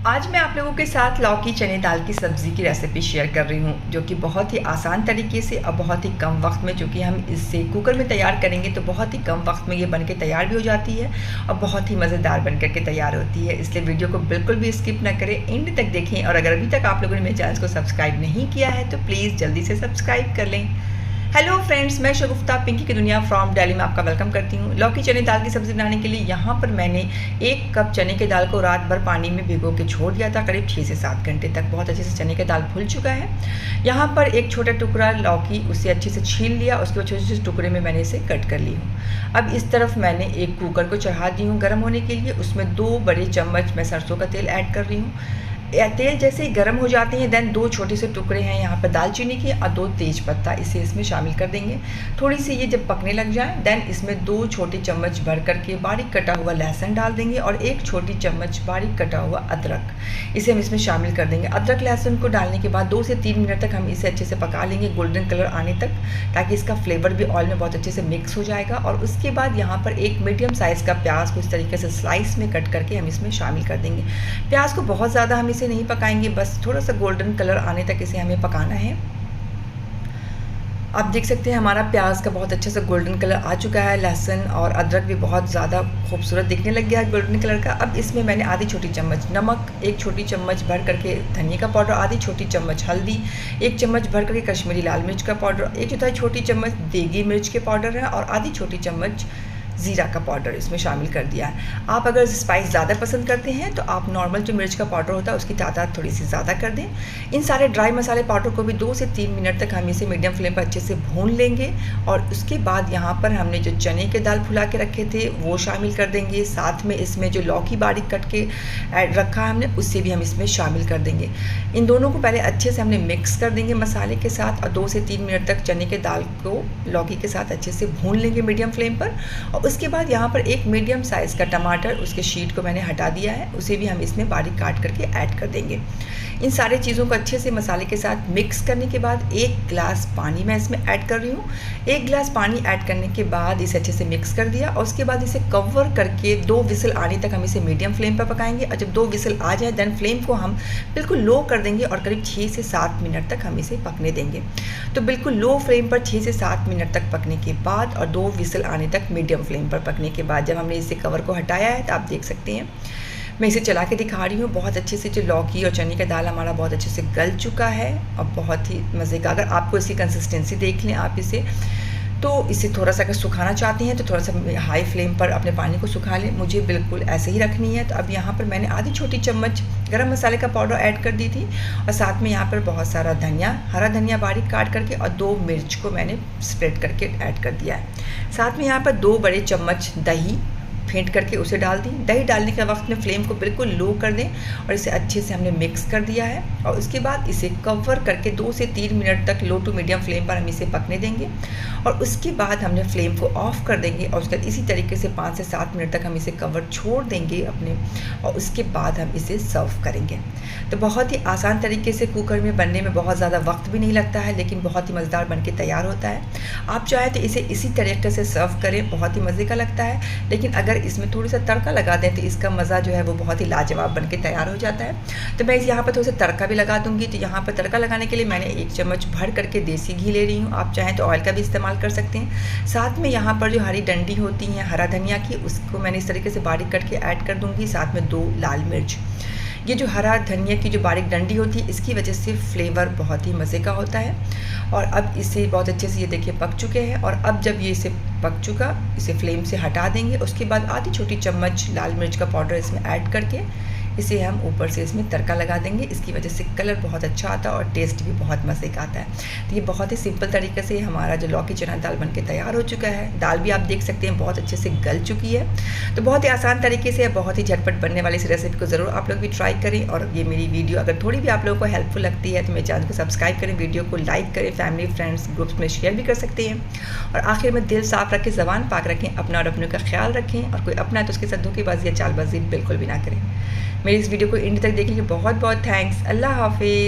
आज मैं आप लोगों के साथ लौकी चने दाल की सब्ज़ी की रेसिपी शेयर कर रही हूँ, जो कि बहुत ही आसान तरीके से और बहुत ही कम वक्त में, चूँकि हम इसे कुकर में तैयार करेंगे तो बहुत ही कम वक्त में ये बन के तैयार भी हो जाती है और बहुत ही मज़ेदार बन करके तैयार होती है। इसलिए वीडियो को बिल्कुल भी स्किप ना करें, एंड तक देखें। और अगर अभी तक आप लोगों ने मेरे चैनल को सब्सक्राइब नहीं किया है तो प्लीज़ जल्दी से सब्सक्राइब कर लें। हेलो फ्रेंड्स, मैं शगुफ्ता पिंकी की दुनिया फ्रॉम दिल्ली में आपका वेलकम करती हूँ। लौकी चने दाल की सब्ज़ी बनाने के लिए यहाँ पर मैंने 1 कप चने की दाल को रात भर पानी में भिगो के छोड़ दिया था, करीब 6 से 7 घंटे तक। बहुत अच्छे से चने की दाल फूल चुका है। यहाँ पर एक छोटा टुकड़ा लौकी, उसे अच्छे से छील लिया, उसके बाद छोटे छोटे टुकड़े में मैंने इसे कट कर ली हूँ। अब इस तरफ मैंने एक कुकर को चढ़ा दी हूँ गर्म होने के लिए। उसमें 2 बड़े चम्मच मैं सरसों का तेल ऐड कर रही हूँ। तेल जैसे ही गर्म हो जाते हैं देन 2 छोटे से टुकड़े हैं यहाँ पर दालचीनी के और 2 तेज पत्ता इसे इसमें शामिल कर देंगे। थोड़ी सी ये जब पकने लग जाए देन इसमें 2 छोटी चम्मच भर करके बारीक कटा हुआ लहसुन डाल देंगे और 1 छोटी चम्मच बारीक कटा हुआ अदरक इसे हम इसमें शामिल कर देंगे। अदरक लहसुन को डालने के बाद 2 से 3 मिनट तक हम इसे अच्छे से पका लेंगे, गोल्डन कलर आने तक, ताकि इसका फ्लेवर भी ऑयल में बहुत अच्छे से मिक्स हो जाएगा। और उसके बाद यहाँ पर एक मीडियम साइज़ का प्याज को इस तरीके से स्लाइस में कट करके हम इसमें शामिल कर देंगे। प्याज को बहुत ज़्यादा हम इसे नहीं पकाएंगे, बस थोड़ा सा गोल्डन कलर आने तक इसे हमें पकाना है। आप देख सकते हैं हमारा प्याज का बहुत अच्छा सा गोल्डन कलर आ चुका है। लहसुन और अदरक भी बहुत ज़्यादा खूबसूरत दिखने लग गया है गोल्डन कलर का। अब इसमें मैंने आधी छोटी चम्मच नमक, 1 छोटी चम्मच भर करके धनिया का पाउडर, आधी छोटी चम्मच हल्दी, 1 चम्मच भर करके कश्मीरी लाल मिर्च का पाउडर, 1/4 छोटी चम्मच देगी मिर्च के पाउडर है और आधी छोटी चम्मच ज़ीरा का पाउडर इसमें शामिल कर दिया है। आप अगर स्पाइस ज़्यादा पसंद करते हैं तो आप नॉर्मल जो मिर्च का पाउडर होता है उसकी तादाद थोड़ी सी ज़्यादा कर दें। इन सारे ड्राई मसाले पाउडर को भी 2 से 3 मिनट तक हम इसे मीडियम फ्लेम पर अच्छे से भून लेंगे। और उसके बाद यहाँ पर हमने जो चने के दाल फुला के रखे थे वो शामिल कर देंगे। साथ में इसमें जो लौकी बारीक कट के ऐड रखा है हमने, उससे भी हम इसमें शामिल कर देंगे। इन दोनों को पहले अच्छे से हमने मिक्स कर देंगे मसाले के साथ और 2 से 3 मिनट तक चने के दाल को लौकी के साथ अच्छे से भून लेंगे मीडियम फ्लेम पर। और उसके बाद यहाँ पर एक मीडियम साइज़ का टमाटर, उसके शीट को मैंने हटा दिया है, उसे भी हम इसमें बारीक काट करके ऐड कर देंगे। इन सारे चीज़ों को अच्छे से मसाले के साथ मिक्स करने के बाद 1 गिलास पानी मैं इसमें ऐड कर रही हूँ। 1 गिलास पानी ऐड करने के बाद इसे अच्छे से मिक्स कर दिया और उसके बाद इसे कवर करके 2 विसल आने तक हम इसे मीडियम फ्लेम पर पकाएंगे। और जब 2 विसल आ जाए देन फ्लेम को हम बिल्कुल लो कर देंगे और करीब 6 से 7 मिनट तक हम इसे पकने देंगे। तो बिल्कुल लो फ्लेम पर 6 से 7 मिनट तक पकने के बाद और 2 विसल आने तक मीडियम फ्लेम पर पकने के बाद जब हमने इसे कवर को हटाया है तो आप देख सकते हैं मैं इसे चला के दिखा रही हूँ। बहुत अच्छे से जो लौकी और चने का दाल हमारा बहुत अच्छे से गल चुका है और बहुत ही मज़े का। अगर आपको इसकी कंसिस्टेंसी देख लें आप इसे, तो इसे थोड़ा सा अगर सुखाना चाहते हैं तो थोड़ा सा हाई फ्लेम पर अपने पानी को सुखा लें। मुझे बिल्कुल ऐसे ही रखनी है। तो अब यहाँ पर मैंने आधी छोटी चम्मच गरम मसाले का पाउडर ऐड कर दी थी और साथ में यहाँ पर बहुत सारा धनिया, हरा धनिया बारीक काट करके और 2 मिर्च को मैंने स्प्रेड करके ऐड कर दिया है। साथ में यहाँ पर 2 बड़े चम्मच दही फेंट करके उसे डाल दी। दही डालने के वक्त में फ्लेम को बिल्कुल लो कर दें और इसे अच्छे से हमने मिक्स कर दिया है। और उसके बाद इसे कवर करके 2 से 3 मिनट तक लो टू मीडियम फ्लेम पर हम इसे पकने देंगे और उसके बाद हमने फ्लेम को ऑफ कर देंगे और उसके बाद इसी तरीके से 5 से 7 मिनट तक हम इसे कवर छोड़ देंगे अपने, और उसके बाद हम इसे सर्व करेंगे। तो बहुत ही आसान तरीके से कुकर में बनने में बहुत ज़्यादा वक्त भी नहीं लगता है, लेकिन बहुत ही मज़ेदार बन के तैयार होता है। आप चाहें तो इसे इसी तरीके से सर्व करें, बहुत ही मज़े का लगता है। लेकिन अगर इसमें थोड़ी सा तड़का लगा दें तो इसका मज़ा जो है वो बहुत ही लाजवाब बन के तैयार हो जाता है। तो मैं यहाँ पर थोड़ा सा तड़का भी लगा दूँगी। तो यहाँ पर तड़का लगाने के लिए मैंने 1 चम्मच भर करके देसी घी ले रही हूँ। आप चाहें तो ऑयल का भी इस्तेमाल कर सकते हैं। साथ में यहाँ पर जो हरी डंडी होती हैं हरा धनिया की, उसको मैंने इस तरीके से बारीक करके ऐड कर दूँगी। साथ में 2 लाल मिर्च। ये जो हरा धनिया की जो बारीक डंडी होती है इसकी वजह से फ्लेवर बहुत ही मज़े का होता है। और अब इसे बहुत अच्छे से ये देखिए पक चुके हैं। और अब जब ये इसे पक चुका, इसे फ्लेम से हटा देंगे। उसके बाद आधी छोटी चम्मच लाल मिर्च का पाउडर इसमें ऐड करके इसे हम ऊपर से इसमें तड़का लगा देंगे। इसकी वजह से कलर बहुत अच्छा आता है और टेस्ट भी बहुत मज़े का आता है। तो ये बहुत ही सिंपल तरीके से हमारा जो लौकी चना दाल बन के तैयार हो चुका है। दाल भी आप देख सकते हैं बहुत अच्छे से गल चुकी है। तो बहुत ही आसान तरीके से बहुत ही झटपट बनने वाली इस रेसिपी को ज़रूर आप लोग भी ट्राई करें। और ये मेरी वीडियो अगर थोड़ी भी आप लोगों को हेल्पफुल लगती है तो मेरे चैनल को सब्सक्राइब करें, वीडियो को लाइक करें, फैमिली फ्रेंड्स ग्रुप्स में शेयर भी कर सकते हैं। और आखिर में दिल साफ़ रखें, ज़बान पाक रखें, अपना और अपनों का ख्याल रखें। और कोई अपना है तो उसके साथ धोखेबाजी या चालबाजी बिल्कुल भी ना करें। मेरी इस वीडियो को एंड तक देखने के लिए बहुत बहुत थैंक्स। अल्लाह हाफिज़।